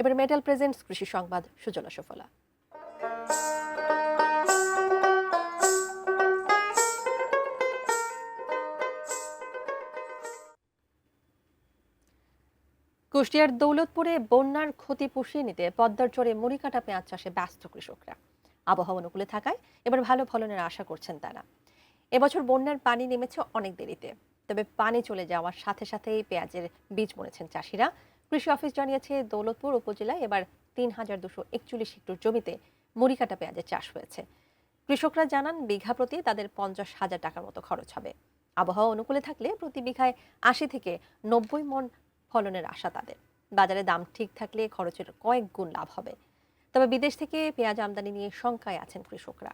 এবার metal presents কৃষি সংবাদ সুজলা সুফলা। কুষ্টিয়ার দৌলতপুরে বন্যার ক্ষতি পুষিয়ে নিতে পদ্মার চরে মুড়িকাটা পেঁয়াজ চাষে ব্যস্ত কৃষকরা। আবহাওয়া অনুকূলে থাকায় এবার ভালো ফলনের আশা করছেন তারা। এবছর বন্যার পানি নেমেছে অনেক দেরিতে, তবে পানি চলে যাওয়ার সাথে সাথেই পেঁয়াজের বীজ বুনেছেন চাষিরা। কৃষি অফিস জানিয়েছে দৌলতপুর উপজেলায় এবার ৩,২৪১ হেক্টর জমিতে মুড়িকাটা পেঁয়াজের চাষ হয়েছে। কৃষকরা জানান বিঘা প্রতি তাদের ৫০,০০০ টাকার মতো খরচ হবে। আবহাওয়া অনুকূলে থাকলে প্রতি বিঘায় ৮০ থেকে ৯০ মণ ফলনের আশা তাদের। বাজারে দাম ঠিক থাকলে খরচের কয়েক গুণ লাভ হবে। তবে বিদেশ থেকে পেঁয়াজ আমদানি নিয়ে শঙ্কায় আছেন কৃষকরা।